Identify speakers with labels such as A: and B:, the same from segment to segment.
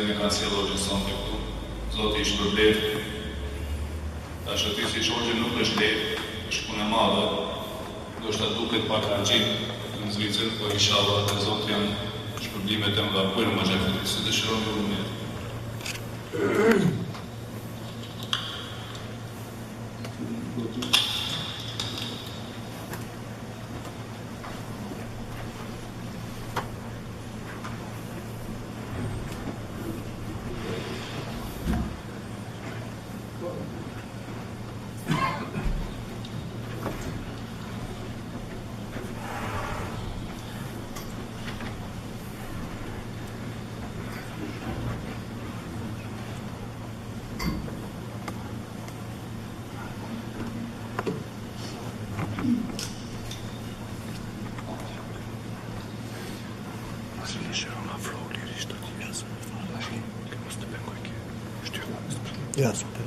A: me kanë sjellë hoxhën sonte këtu. Zoti i shpërblet. Tash aty si hoxhë nuk është lehtë, është punë e madhe. Do të duket pak argjit në Zvicër, por inshallah te Zoti janë shpërblimet e mëdha për më xhafit. Se dëshirojmë unë.
B: Ja, super.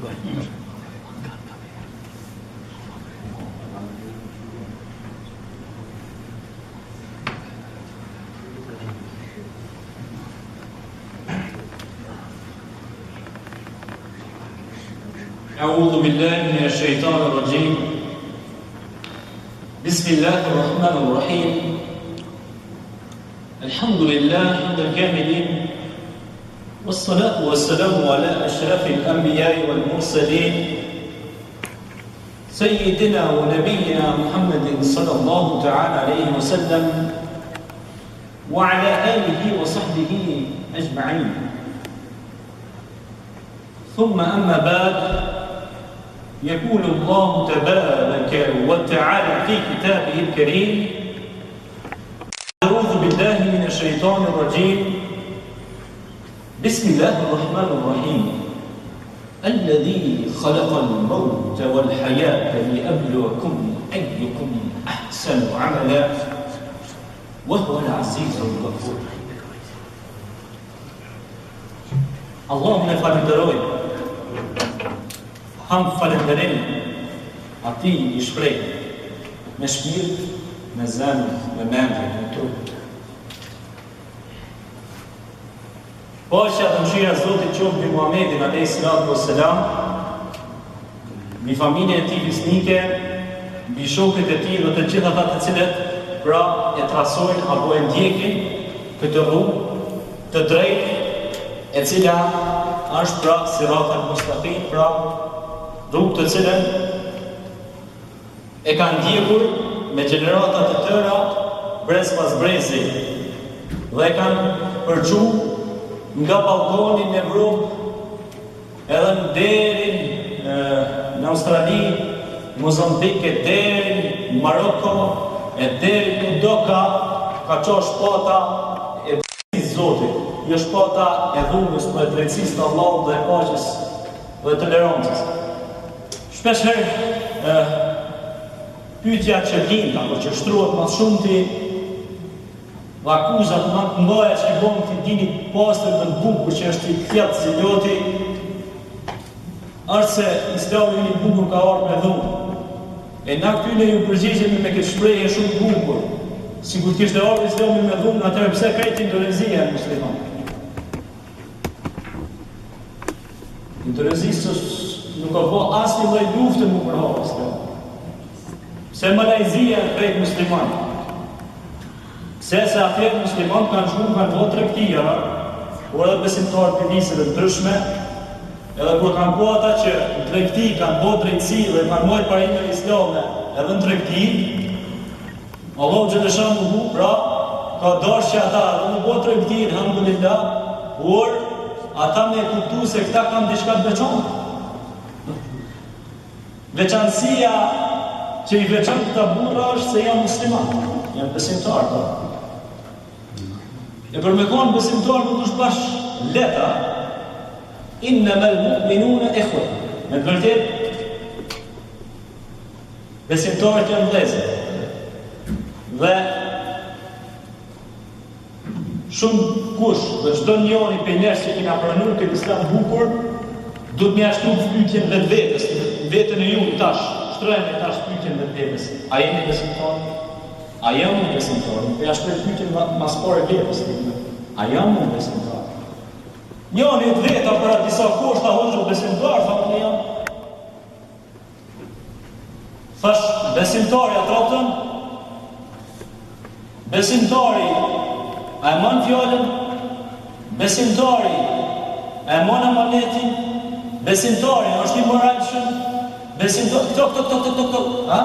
C: أعوذ بالله من الشيطان الرجيم بسم الله الرحمن الرحيم الحمد لله حمد الكاملين والصلاة والسلام على أشرف الأنبياء والمرسلين سيدنا ونبينا محمد صلى الله تعالى عليه وسلم وعلى آله وصحبه أجمعين ثم أما بعد يقول الله تبارك وتعالى في كتابه الكريم أعوذ بالله من الشيطان الرجيم بسم الله الرحمن الرحيم الذي خلق الموت والحياة ليبلوكم أيكم أحسن عملا وهو العزيز الغفور اللهم falenderoj ham falenderim atij i shpreh me shpirt, me zemër, me mendje, me trup. Paqja dhe mëshira e Zotit qoftë mbi Muhamedit alayhi salatu wassalam, mbi familjen e tij fisnike, mbi shokët e tij dhe të gjitha ata të cilët pra e trasojnë apo e ndjekin këtë rrugë të drejtë e cila është pra siratal mustaqim, pra rrugë të cilën e kanë ndjekur me gjenerata të tëra brez pas brezi dhe e kanë përgju nga balkoni në Evropë edhe në derin në Australi, Mozambike, derin në Maroko, e derin në Doka, ka qo shpata e drejtësisë Zotit, jo shpata e dhunës, për e drejtësisë të Allahut dhe e paqes dhe tolerancës. Shpeshherë pyetja që vjen apo që shtruhet më shumti dhe akuzat më të mëdha që bën ti dini pastër dhe bukur që është i thjellë ziloti është se Islami i bukur ka ardhur me dhunë. E na këty ne ju përgjigjemi me këtë shprehje shumë bukur. Sikur të kishte ardhur Islami me dhunë, atëherë pse ka Indonezia në musliman? Indonezia nuk ka bërë asnjë lloj lufte më përhapur Islam. Se Malajzia e krejt musliman. Se atëherë musliman kanë shkuar kanë bërë tregtia, por edhe besimtarë të nisëve të ndryshme, edhe kur kanë bërë ata që në tregti kanë bërë drejtësi dhe kanë marrë parimet islame edhe në tregti, Allahu xhaleshanuhu pra ka dashur që ata të në bërë tregti, alhamdulillah, por ata me kuptu se këta kanë diçka të veçantë. Veçanësia që i veçan këta burra është se janë musliman, janë besimtarë. E për me konë besimtarë nuk është bash leta, innamal mu'minuna ikhwa. Me të vërtet, besimtarët janë vëllezër. Dhe shumë kush dhe çdo njeri për njerëz që kena pranuar këtë Islam bukur, do të mjashtu pyetjen vetvetes, veten e ju tash, shtrojmë tash pyetjen vetvetes. A jeni besimtar? A jam unë besimtar? Po ja shtroj pyetjen mas parë vetes. A jam unë besimtar? Njëni të veta për atë disa koshta hoxhë besimtar, tha unë jam. Thash, besimtari atraptën, besimtari a e man fjallën, besimtari a e man amanetin, besimtari është i moralshëm, besimtari, këto, ha?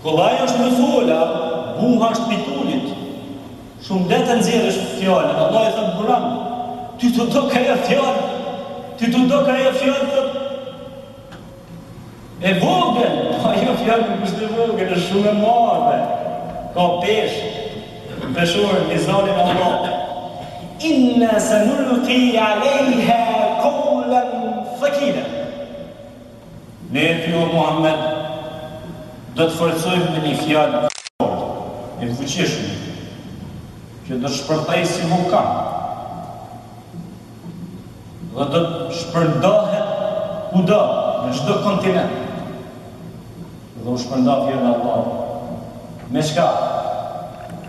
C: Kollaj është me fola, buha është pitulit, shumë letë nëzirësh fjallën, Allah e thëmë Kur'an, ty të do ka e fjallën, ty të do ka e fjallën, e vogël, ajo fjallën kështë e vogël, është shumë e madhe, ka peshë, peshorë, mizanin Allah. Inna se nulqi alejha qawlan thaqila. Ne e kjo Muhammed, do të forcojmë me një fjallë e fuqishme, që do të shpërthej si vulkan, dhe do të shpërndahet kudo, në çdo kontinent, dhe u shpërnda fjallë Allah. Me shka?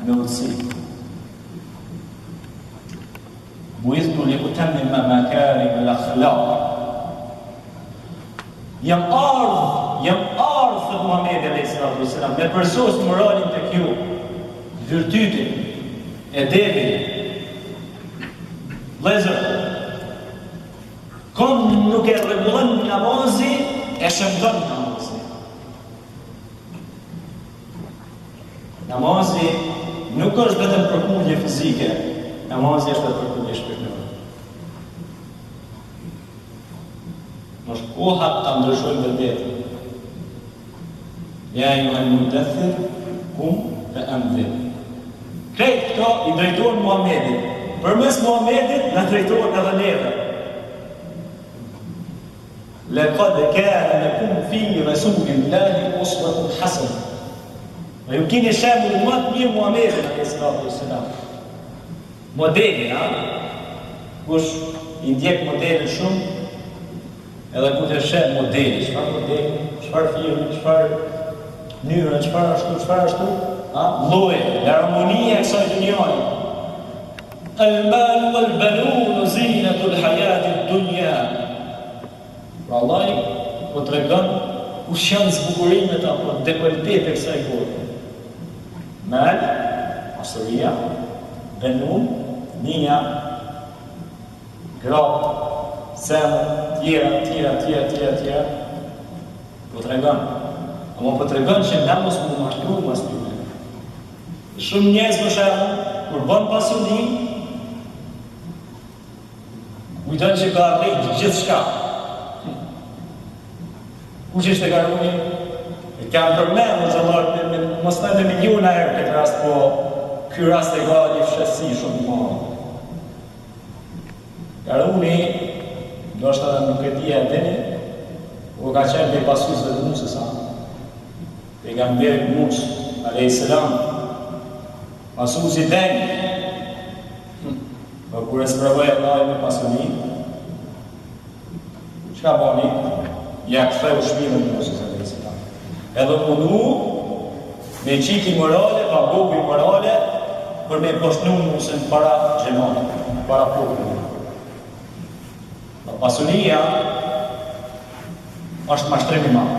C: Me udhësi. Buithtu li utammima makarim al-akhlaq. Jam ardhë, thët Muhamedi a.s. me përsos moralin të kjo, virtytin, edebin, vëllezër, kom nuk e rregullon namazi, e shëmton namazi. Namazi nuk është vetëm përputhje fizike, namazi është edhe përputhje shpirtërore. Është koha ta ndryshojmë vetën. Ja ayyuhal mudaththir qum fa'anzir. Këtë këto i drejtohen Muhamedit. Përmes Muhamedit na drejtohen edhe neve. Laqad kana lakum fi rasulillahi uswatun hasanah. Dhe ju kini shemull më të mirë Muhamedit a.s. Modelin, kush i ndjek modelin shumë, edhe ku të shem modelin, çfarë modeli, çfarë firme, çfarë mënyre, çfarë ashtu, lloje, harmonia e kësaj dunjaje. Al-mal wal-banun zinatul hayatid dunya. Pra Allah po tregon kush janë zbukurimet apo dekoltet e kësaj bote. Mal, pasuria, banun, nia, grap, sem, tjera, po tregon. Ama po tregon që na mos mu mashtru mas tyre. Shumë njerëz për shembull, kur bën pasuni, kujton që ka arritur gjithçka. Kush ishte garuni? E kam përmendur xhallar mos në miliona herë këtë rast, po ky rast e ka një fshehësi shumë të madhe. Garuni, ndoshta nuk e di dini, u ka qenë me pasuesve të Musës, pejgamberi Musa alayhis salam, pasuesi i denj. Po kur e sprovoi Allah me pasuni, çka bani? Ja ktheu shpinën e Musës alayhis salam. Edhe punu me qiki morale, pa bobi morale, për me poshtnu Musën para xhamatit, para popullit. Pasunia është mashtrim i madh.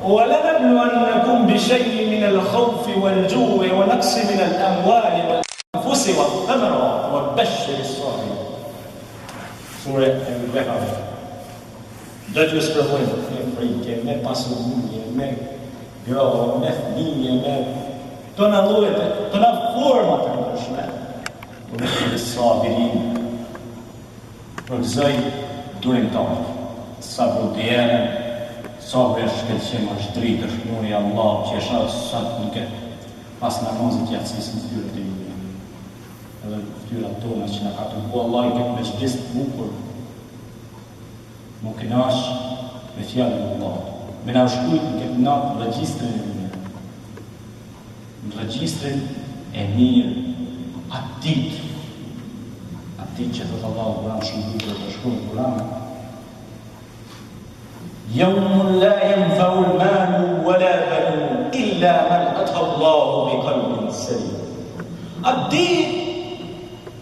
C: وَلَنَبْلُوَنَّكُمْ بِشَيْءٍ مِنَ الْخَوْفِ وَالْجُوعِ وَنَقْصٍ مِنَ الْأَمْوَالِ وَالْأَنْفُسِ وَالثَّمَرَاتِ وَبَشِّرِ الصَّابِرِينَ. Sura Al-Baqara. Do t'ju sprovojmë me frikë, me pasuri, me grava, me fëmijë, me tona lloje, tona forma të ndryshme. Me sabirin. Përgëzoj durin tonë, sa budjene, sa vesh këtë që më është dritë, është nuri Allah, që është sa të nuk e pas namazit jatësis në ftyrat e juve. Edhe ftyrat tona që në ka të bu Allah i këtë me shgjist të bukur, më kënash me fjallën e Allah. Me na shkujt në këtë natë në regjistrin e mirë. Në regjistrin e mirë atit që thot Allah Kur'an shumë bukur të shkruan Kur'an. Yawmun la yanfa'u al-malu wala banun illa man ata Allahu bi qalbin salim.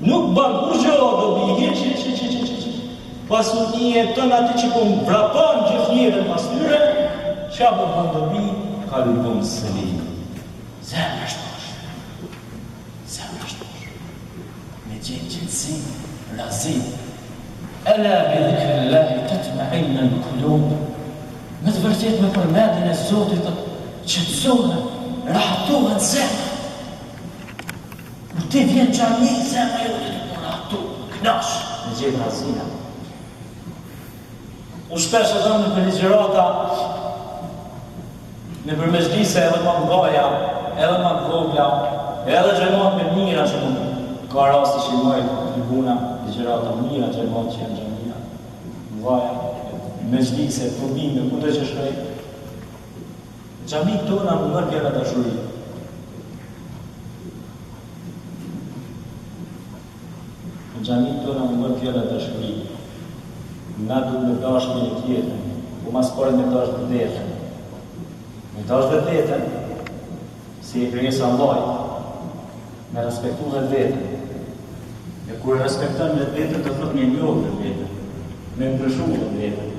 C: Nuk ban kur gjë do bie, pasunie tonë aty që po vrapon gjithnjërin pas tyre, çka do bën do bi, kalbun selim. Zemra shtosh. Me gjendësi, razim. Ala bi dhikrillahi tatma'innu al-qulub. Me të vërtet me përmendjen e Zotit qetësohen, rahatohen zemra. Kur ti vjen xhami, zemra jote të rahatu, kënaq, me gjendë razina. Unë shpesh e thëmë në për ligjërata, në për mezhlise edhe ma mdoja, edhe ma vogla, edhe gjemat me mira që ka rasti që i mojë tribuna, ligjërata mira gjemat që janë gjemija, mdoja, mezhlise, probleme, ku të që shkrej. Gjamit tona më nërë kjera dashuri. Gjamit tona më nërë kjera dashuri. Na du me dash me një tjetën, po mas pare me dash vërtetën. Me dash vërtetën, si e krijesa Allahit, me respektu vetën. E kur respekton vetën, do thot me njohë vetën, me ndryshu vetën.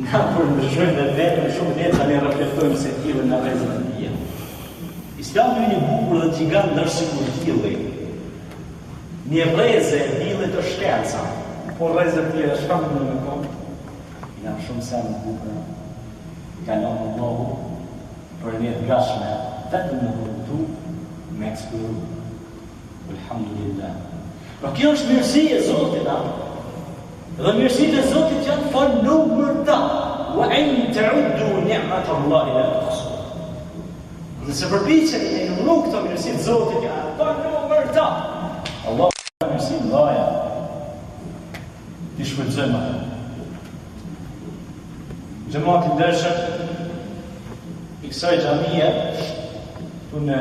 C: Na kur ndryshojmë vetën, shumë vetën ne reflektojmë se tillë na rrezën e tij. Islami është një bukur dhe gjigant ndërsa sikur tillë. Një rrezë e tillë të shkenca. Po rrezët tjera, shka më në kohë? Janë shumë se në bukëra. Ka në Allahu për një të gashme, vetëm në vërtu, me eksploru. Alhamdulillah. Pra kjo është mirësi e Zotit, dhe mirësit e Zotit janë falë numër ta. Wa in ta'uddu ni'mat Allahi la tuhsuha. Nëse përpiqeni e numëru këto mirësit Zotit janë falë numër ta. Allah ka mirësi dhaja. Ti shpërzojmë atë. Gjematin dërshëm, i kësaj gjamije, tu në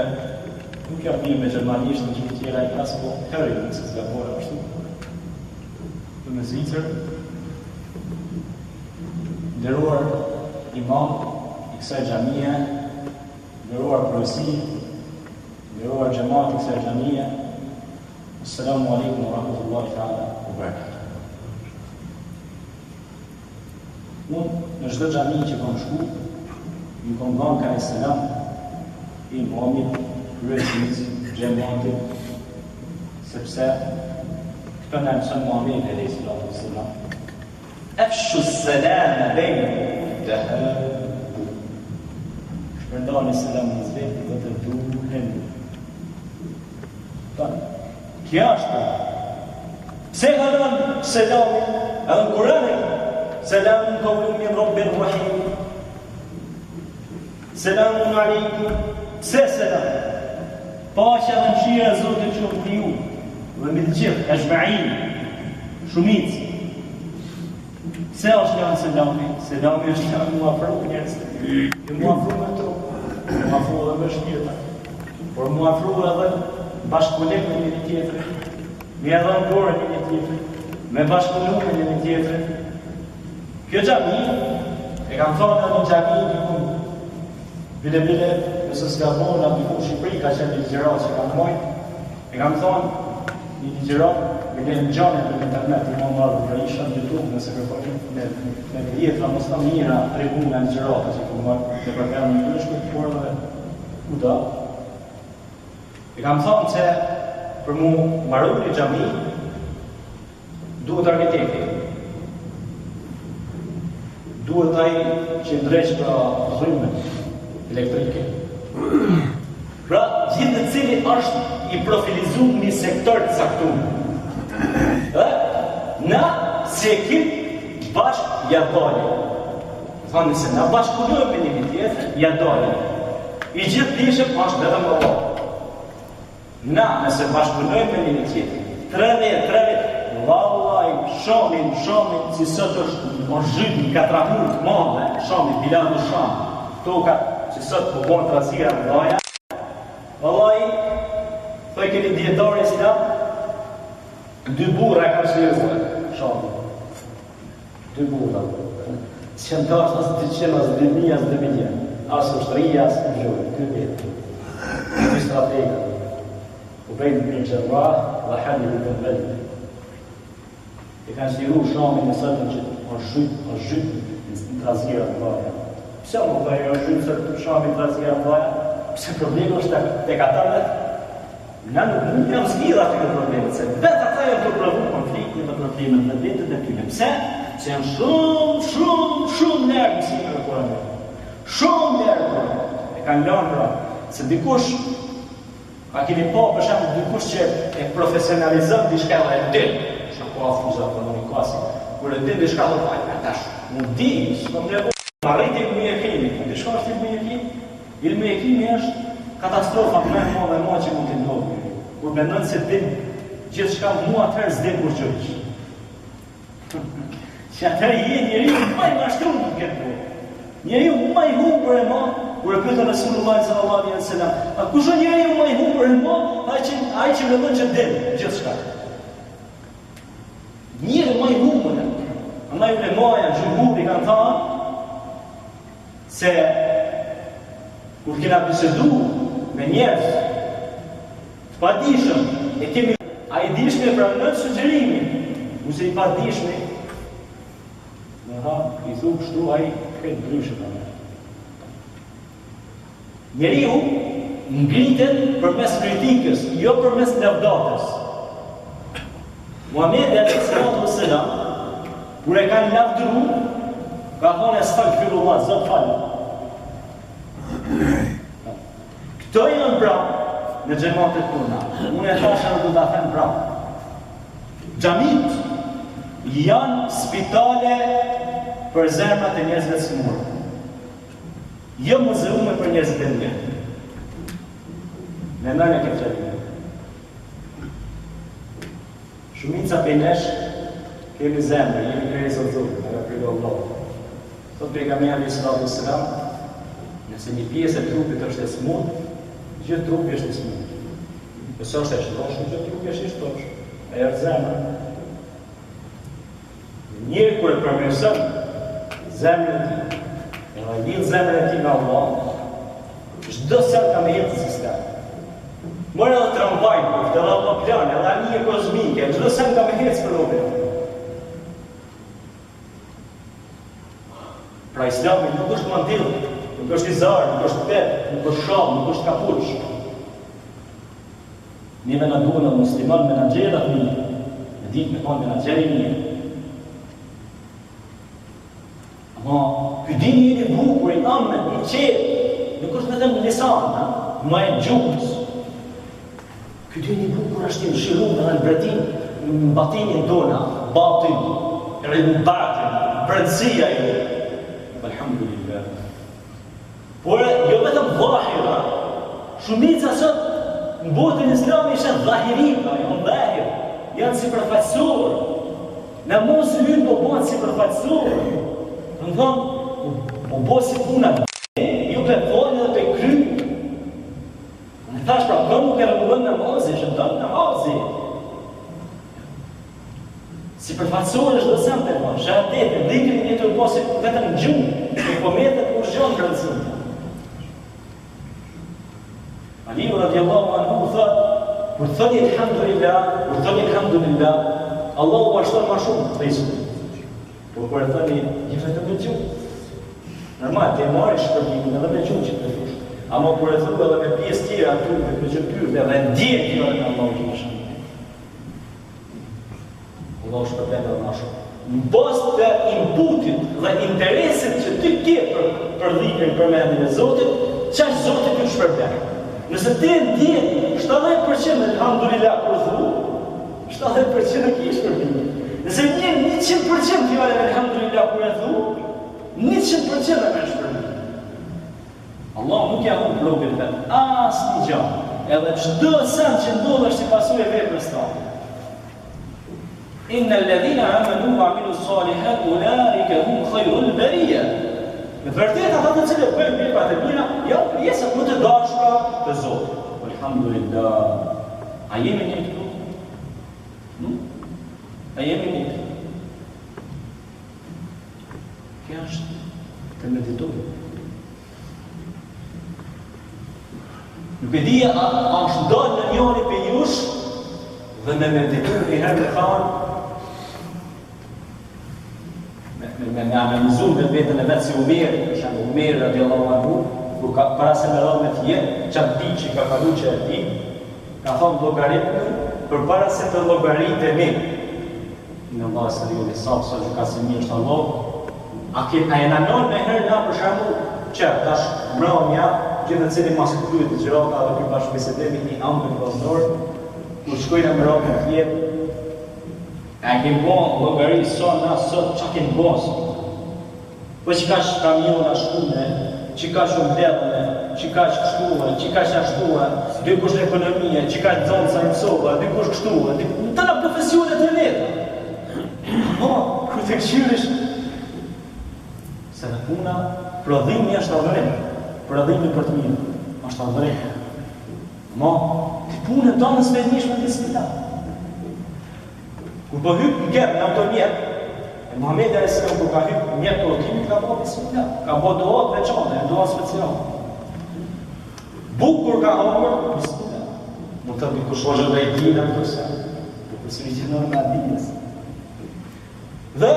C: nuk jam një me gjermanisht në gjithë tjera i kasë, po këri nëse të zgabora ashtu. Tu në Zvicër, nderuar imam i kësaj gjamije, nderuar profesi, nderuar gjemat i kësaj gjamije, Assalamu alaikum wa rahmatullahi ta'ala wa barakatuh. Unë në çdo xhami që kam shku, ju kam dhënë ka selam imamit, kryesit, xhamatit, sepse këto na mëson Muhamedi alayhi salatu wassalam. Afshu as-salam bainakum tahabbu. Shpërndani selam në vetë dhe të duhen. Kjo është. Pse ka dhënë selamin? Edhe në Kur'anin سلام قول من رب رحيم سلام عليكم سلام paqja dhe mëshira e Zotit qoftë mbi ju dhe mbi të gjithë ajma'in shumic se është janë selami është janë mu afru njerëz e mu afru me trup mu afru edhe me shpirta por mu afru edhe bashkëpunim me një tjetër me edhe në dorë me një tjetër me bashkëpunim me një tjetër. Kjo gjami, e kam thonë në një gjami një kumë, bile, nëse s'ka bonë në bifu Shqipëri, ka qenë një ligjerat që kam mojtë, e kam thonë një ligjerat, bile në gjane për internet, i më marrë për isha në YouTube, nëse kërpojnë, me jetra, mos të mira, tregu nga ligjerat, që kam marrë, të përkërë në një shkët, por dhe ku da. E kam thonë që për mu marru një gjami, duhet arkitekti. Duhet ai që ndreq pra rrymë elektrike. Pra, gjithë në cili është i profilizuar një sektor të caktuar. Na, si ekip, bashkë ja dalim. Thonë nëse na bashkëpunojmë me një tjetër, ja dalim. I gjithë dishëm është vetëm Allah. Na, nëse bashkëpunojmë me një tjetër, 3 vallaj, shamin, si sot është zhyt një katramur të madhe, shamin, biladu sham, toka që sot po bën trazira në dhaja. Vallaj, thoj keni djetarë islam, 2 burra e kam shirëzë, shamin. 2 burra. Që në dash asë të qenë, asë 2.000, asë 2.000, asë ushtëria, asë në zhurë, 2 vetë. 2 strategë. Po Ubejt ibn Jarrah dhe Halid ibn Velid. E kanë shliru Shamin e sotëm që është zhyt në trazgjera të vaja. Pse më bëjë është zhyt se Shamin në trazgjera të vaja? Pse problemi është tek ata vetë? Na nuk jam zgjidhur aty në problemet, se vetë ata janë të provu konfliktin dhe problemet me vetët e tyre. Pse? Se janë shumë larg mësimeve të Kuranit. Shumë larg. E kanë lënë pra, se dikush a keni pa për shembull dikush që e profesionalizon diçka dhe e din, shako afuza komunikaci. Kur e din diçka do të tash. Nuk di, s'kam nevojë. Marrëti ilmi yaqini. Diçka është ilmi yaqini? Ilmi yaqini është katastrofa më e madhe që mund të ndodhë. Kur mendon se din gjithçka, mua atëherë s'din kur çoj. Që atëherë je njeriu më i mashtruar në këtë botë. Njeriu më i humbur e më, kur e pyetën Resulullah sallallahu alaihi wasallam, a kush është njeriu më i humbur e më? Ai që mendon që din gjithçka. Njeriu më i humbur. Andaj ulemoja xhumuri kanë thënë se kur kena bisedu me njerëz të padishëm, e kemi a i dishme pra në sugjerimin, ose i padishme, i thu kështu a i këtë ndryshë për me. Njeriu ngritet përmes kritikës, jo përmes lavdatës. Muhamedi alayhi sallam, kur e kanë lavdëru, ka thonë astaghfirullah, zot falë. Këto janë pra në xhamatet tona. Unë e thashë do ta them pra. Xhamit janë spitale për zemrat e njerëzve të smur. Jo muzeume për njerëzit e mirë. Mendoj në këtë çështje. Shumica për nesh kemi zemrë, jemi krijesa e Zotit, nga prej Allahut. Sot pejgamberi sallallahu alaihi wasallam, nëse një pjesë e trupit është e smur, gjithë trupi është i smur. Nëse është e shtroshur, gjithë trupi është i shtroshur. Ajo është zemra. Njëri kur e përmirëson zemrën e tij, e lidh zemrën e tij me Allah, çdo sa ka me jetë sistem. Mora edhe tramvaj, edhe aeroplan, edhe anije kozmike, çdo sa ka me jetë për obë. Pra Islami nuk është mandill, nuk është i zarë, nuk është pet, nuk është shall, nuk është kapuç. Neve na duhen edhe musliman menaxherat mirë, në ditë me thonë menaxheri mirë. Ama ky dini i bukur, i amet, i qetë, nuk është vetëm lisan, ma e gjuhës. Ky dini i bukur është i mëshiruar edhe në bretin, në batinin tona, batin, brendësia e alhamdulillah. Por jo vetëm dhahira, shumica sot në botën islami ishen dhahirika, janë dhahir, janë si përfaqësor. Namosi hyn po bëhet si përfaqësor. Do të thonë, po bëhet si puna ju pe folë dhe pe kry. Në thash pra, kërë nuk e rëgullon namazi, shëndon namazi. Si përfaqësor është dhe sem të ma, shahadet, dhikrin e të posi vetëm në gjumë, e po metet kur zhjonë rëndësim. Aliu radiallahu anhu thot, kur thoni alhamdulillah, Allahu bashton ma shumë të risku. Por kur e thoni, një vetëm në gjumë. Normal, te marrë shpërbimin edhe me gjumë që të fush. Ama kur e thua edhe me pjesë tjera aty, me këgjëtyrë, dhe ndje tjera në Allahu që më shumë. Allahu shpërblet edhe ma shumë. Në bazë të inputit dhe interesit që ty ke për dhikrin për mendin e Zotit, çfarë Zoti ty shpërblet. Nëse ti ndjen 70% alhamdulillah kur thu, 70% e ke shpërblim. Nëse ndjen 100% fjalën alhamdulillah kur e thu, 100% e ka shpërblim. Allah nuk ja humb rrugën vet. Asnjë gjë. Edhe çdo send që ndodh është si pasojë e veprës tonë. Inna alladhina amanu wa amilu s-salihat ulaika hum khayrul bariyah. Në vërtet ata të cilët bëjnë veprat e mira, janë pjesët më të dashura të Zotit. Alhamdulillah. A jemi ne këtu? A jemi ne këtu? Kjo është të meditojmë. Nuk e di a është ndonë në njëri për jush dhe me meditur një herë me thanë me analizu me vetën e vetë si Umeri, për shemë Umeri radiallahu anhu, kur para se me rëmë me tjetë, qatë di që ka kalu që e di, ka thonë logaritë për para se të logaritë e mi. Në Allah së rjo dhe sapë, sa që ka se mirë shtë Allah, a e nanon me herë nga për shemë që tash mrëmja, gjithë në cili masë këtujt të gjërata dhe kërë bashkë bisedemi një ambën vëzdorë, kur shkojnë me rëmë me tjetë, a kemë bon logari sa na sot që kemë bosë. Po që ka që kamiona shkune, që ka që mbledhune, që ka që kështuhe, që ka që ashtuhe, dykush në ekonomia, që ka që zonë sa imsova, dykush kështuhe, në të në profesionet e veta. Po, kërë të këshyrish, se në puna, prodhimi është adhërim, prodhimi për të mirë, është adhërim. Mo, të punë të në svednish me të spita. Kur po hypë në kërë në auto mjetë, e Muhammed e Esrem kur ka hypë mjetë të otimit, ka po bismillah, ka po doat veçane, doat special. Bukur ka homër, bismillah. Më të një kushojë dhe i dina në të se, po pësëri që nërë nga dinës. Dhe,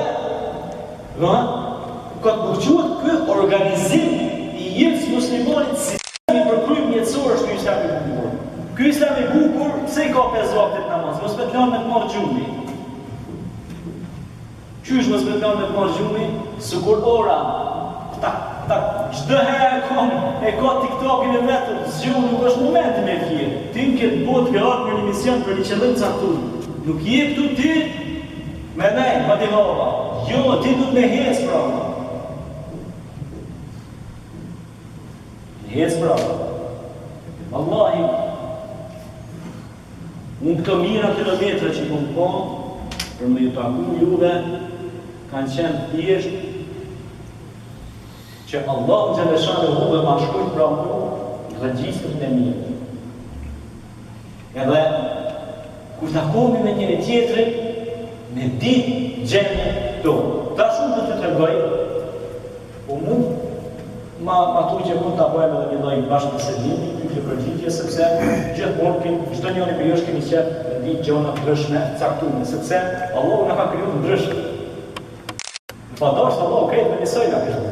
C: ka të përquat këtë organizim i jetës muslimonit sistemi për krym jetësor është kjo islami bukur. Kjo islami bukur, pse i ka 5 vaktet namaz, mos me të lanë me të marë gjumi. Qysh mos me të lanë me të marë gjumi, së kur ora, çdo herë e ka TikTokin e vetëm, zgjuar nuk është momenti me fjerë. Ti në këtë botë ke ardhur për një mision për një qëllim caktuar. Nuk je këtu ti me ne, pa ti hova. Jo, ti duhet me hec prapa. Hec prapa. Wallahi, unë këto mira kilometra që kom po, për me ju taku juve, kanë qenë thjesht që Allah në gjeleshane huve ma shkujt pra mu regjistrin e mirë. Edhe, kur takomi me njëri tjetrin, me ditë gjenë tonë. Ta shumë të të tregoj, po mund ma tu që mund të apojme dhe një dojnë bashkë të sedimi, këtë përgjitje, sepse gjithë morkin, çdo njëri për josh kemi qenë dhe di gjona të ndryshme, caktume, sepse Allah në ka kriju të ndryshme. Në fadasht Allah krejt me njësoj nga kështë.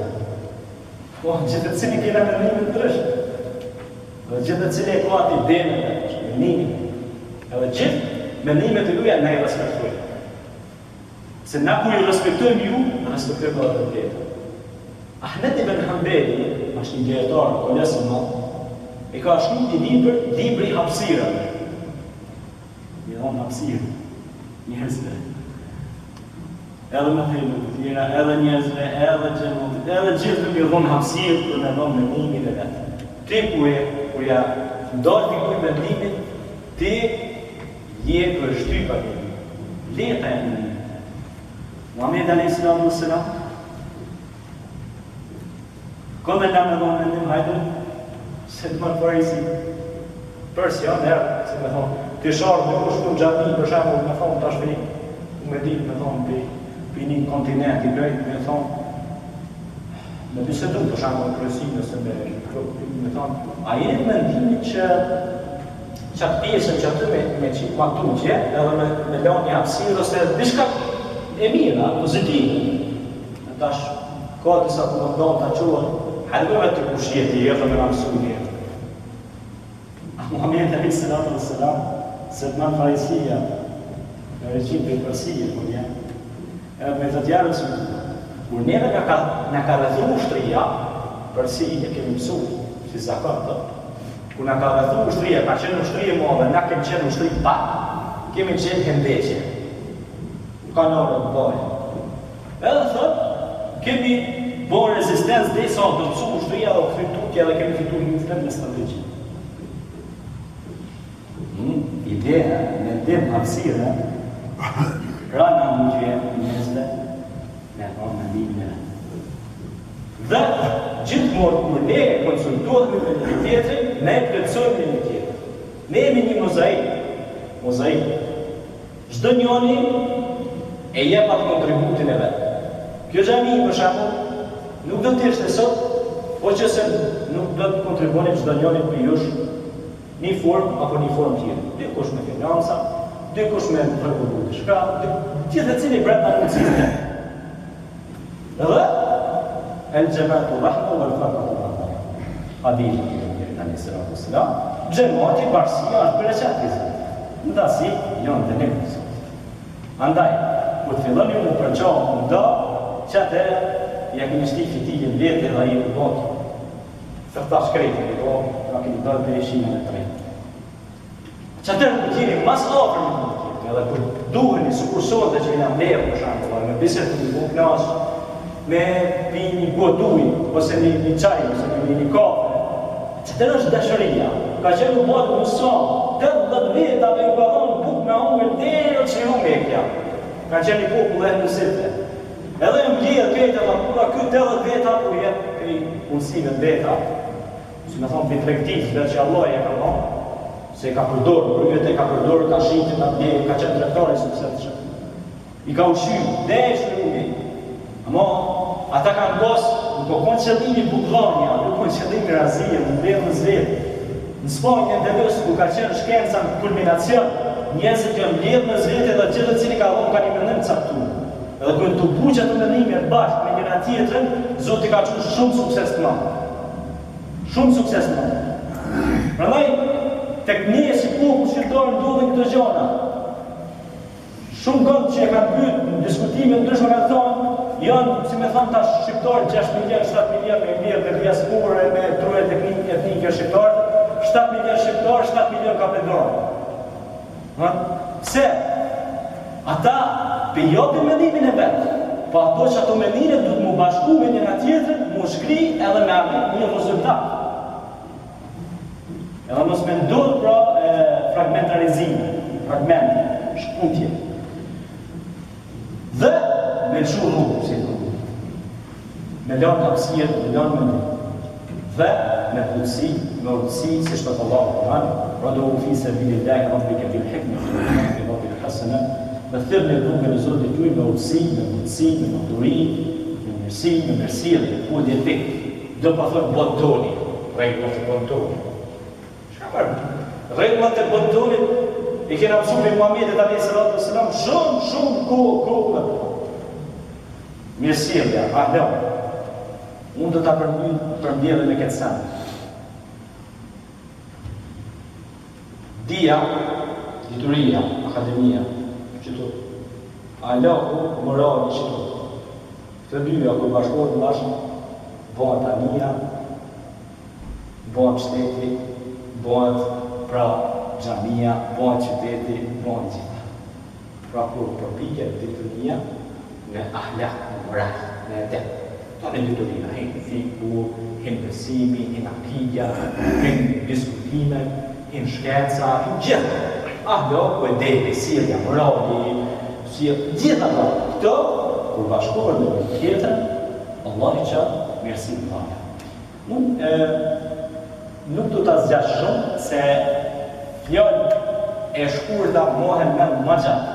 C: Po, gjithë të cili kena me njëmi të ndryshme. Dhe gjithë të cili e ka ati dene, me njëmi. Edhe gjithë me njëmi të luja ne i respektojnë. Se na ku i respektojmë ju, respektojmë edhe të tjetër. Ahmed ibn Hanbeli, është një dietar kolesë më, e ka shkruar një libri hapësirave. Një dhonë hapësirë, njerëzve. Edhe me filmu të tjera, edhe njerëzve, edhe gjemot, edhe gjithë një dhonë hapësirë për me dhonë mendimin e vetë. Ti kur ja ndorë të kuj mendimin, ti je për shtypa një. Leta e një. Muhammed a.s. Këmë e nga me dhonë mendim, hajde, se të marë përisi. Përsi, ja, nërë, se me thonë, të sharë me ku shku gjami, për shemë, me thonë, të ashtë me ditë, me thonë, për një kontinent i drejtë, me thonë, me bisedu, për shemë, përisi, nëse me thonë, a jeni mendimi që qatë pjesën që aty me qitë matutje, edhe me leon një hapsirë, ose dishka e mira, pozitivë. Në tash, ka disa të më ndonë të qohë, halëve të kushjeti, e dhe me ramësu njërë. Muhammed a.s. se të manë farisia, në regjim për i përsije, kur janë, edhe me të tjarë nësë, kur neve në ka rëthu shtria, përsije kemi mësu, si zakatë, kur në ka rëthu shtria, ka qenë shtria më dhe na kemi qenë shtria pa, kemi qenë hendeqe. Ka nërë në bojë. Edhe thëtë, kemi bon rezistencë dhe sa do të cu shtria dhe këtëri Turkja dhe kemi fitur një flemë në strategji. Ideja, në dem hapsire, pra në mundje njëzve, me thonë në një. Dhe gjithmonë kur ne konsultohemi me një tjetërin, ne plëtsojmë një tjetër. Ne jemi një mozaik. Çdo njëri e jep atë kontributin e vetë. Kjo xhami, për shembull, nuk do të ishte sot, po që se nuk do të kontribuonim çdo njëri për jush një formë apo një formë tjetër. Dikush me financa, dikush me përgullu të shka, gjithë e cili brenda mundësisë. Edhe, el gjematu rahma vë l-farqatu rahma. Hadithi të njëri në Nisratu Selam, gjemati bashkësia është për e qatë vizit. Ndasi, janë të nëmës. Andaj, kur të fillon ju më përqohë në da, që atërë, ja kënë shti fitilin vete dhe i në botë. Të këta shkrejtë, ja kënë dojë për e shime në trejtë. Që atërë në tjiri, mas ofër në të tjiri, edhe kur duhen i sukursohet dhe që i në mlerë, për shamë, me biset të një bukë nasë, me pi një goduj, ose një qaj, ose një kafe. Që atërë është dëshëria, ka që në botë mëson, 80 veta me ju ka thonë bukë me hongër dherë që ju mekja. Ka qenë një bukë dhe mësite. Edhe në mlirë kejtë edhe kura këtë 80 veta ku jetë këri punësive të veta. Si me thonë për trektivë, dhe që Allah e ka thonë, se ka përdorë, rrëvet e ka përdorë, ka shqitë, ka bjerë, ka qenë drektore, së pëse të shëtë. I ka ushymë, dhe e shërumi. Amo, ata kanë posë, nuk o konë qëllimi bukdhanja, nuk konë qëllimi razije, në bjerë në zvetë. Në Spanjë në Delus, ku ka qenë shkenca në kulminacion, njerëzit që mbledh në zvetë dhe gjithë cili ka dhonë ka një mendim caktuar. Edhe kërë të buqë atë mendimet bashkë me njëra tjetrën, Zoti ka qenë shumë sukses të madh. Shumë sukses të madh. Prandaj, tek ne si popull shqiptar ndodhin këto gjëra. Shumë gëndë që e kanë bytë në diskutime ndryshme kanë thonë, janë, si me thonë tash shqiptarë 6 milion, 7 milion me mirë me diasporë me truje etnike shqiptarë, 7 milion shqiptarë, 7 milion kapedorë. Pse? Ata për jopin mendimin e vetë, pa ato që ato mendime du të mu bashku me njëra tjetërën, mu shkri edhe me arrit një rezultat. Edhe mos me ndodhë pra fragmentarizime, fragmente, shkutje. Dhe me lëshu rrugë, si të rrugë. Me lanë kapsirë, me lanë mendim. Dhe me putësi, me urtësi, si shtë Allahu Kur'an, rado u fi sabilillahi rabbika bil hikmeti wa bil hasana, me thirrni në rrugën e Zotit tuaj me urtësi, me putësi, me maturi, me mirësi, me mirësjellje, hudhje tek. Do pa thonë botoni, rregullat e botonit. Çfarë bën? Rregullat e botonit i kena mësuar me Muhamedit alayhi salatu wasalam shumë kohë. Mirësjellja, ahlak. Unë do ta përmbjellë me këtë sen. Dia, dituria, akademia, qëtu. Allahu, morali, qëtu. Të dyja, kur bashkohet në bashkë, bëhet tania, bëhet shteti, bëhet pra xhamia, bëhet qyteti, bëhet gjitha. Pra kur përpiqet dituria në ahlak, në moral, në edep. Ta në diturina, hinë fiku, hinë besimi, hinë akidja, hinë diskutime, hinë shkenca, hinë gjithë. Ahlo, edhepi, sirja, morali, gjitha ta. Këto, kur bashkohet në një tjetër, Allah i qatë mirësi në thaja. Nuk du të zgjash shumë, se fjallë e shkurta mohen me më gjatë.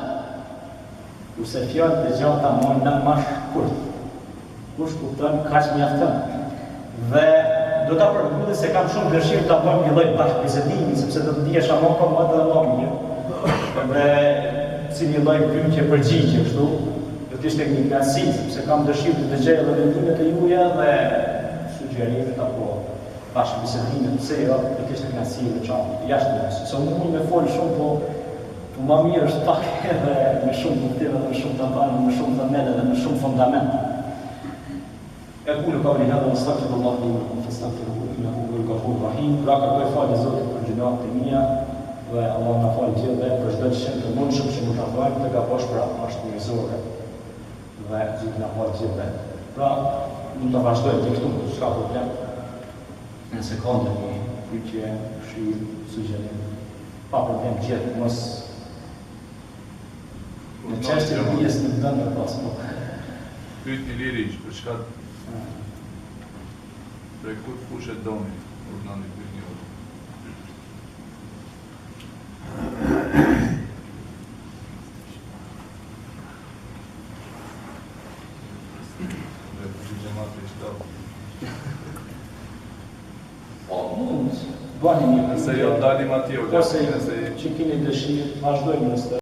C: Use fjallë të gjata mohen me më shkurtë. Kush kupton, kaq mjafton. Dhe do ta përmbylli se kam shumë dëshirë ta bëjmë një lloj bashkëbisedimi, sepse do të ndihesh më komod dhe më mirë. Dhe si një lloj pyetje përgjigje kështu, do të ishte një kënaqësi, sepse kam dëshirë të dëgjoj edhe vendimet e juaja dhe sugjerimet apo bashkëbisedimet, pse jo, do të ishte kënaqësi e veçantë. Jashtë se unë më fol shumë, po më mirë është pak edhe me shumë kuptim dhe me shumë të banë, me shumë themele dhe me shumë fundament. أقول قولي هذا واستغفر الله لي ولكم فاستغفروه إنه هو الغفور الرحيم. Pra kërkoj falje Zotit për gjunat e mia dhe Allah na falë gjithë dhe për çdo çështje të mundshëm që mund ta bëjmë të gabosh pra është njerëzore. Dhe Zoti na falë gjithë dhe. Pra mund ta vazhdoj tek këtu, s'ka problem. Në sekondë një pyetje, këshill, sugjerim. Pa problem gjithë, mos në çështje të dijes në vend të pas.
A: Pyetni lirish, për çka prej kur fushet doni, urnani pyetni orë. Dhe për gjemati i shtapë.
C: Po, mund. Bëni një
D: Nëse jo dalim atje,
C: ose që keni dëshirë, vazhdojmë në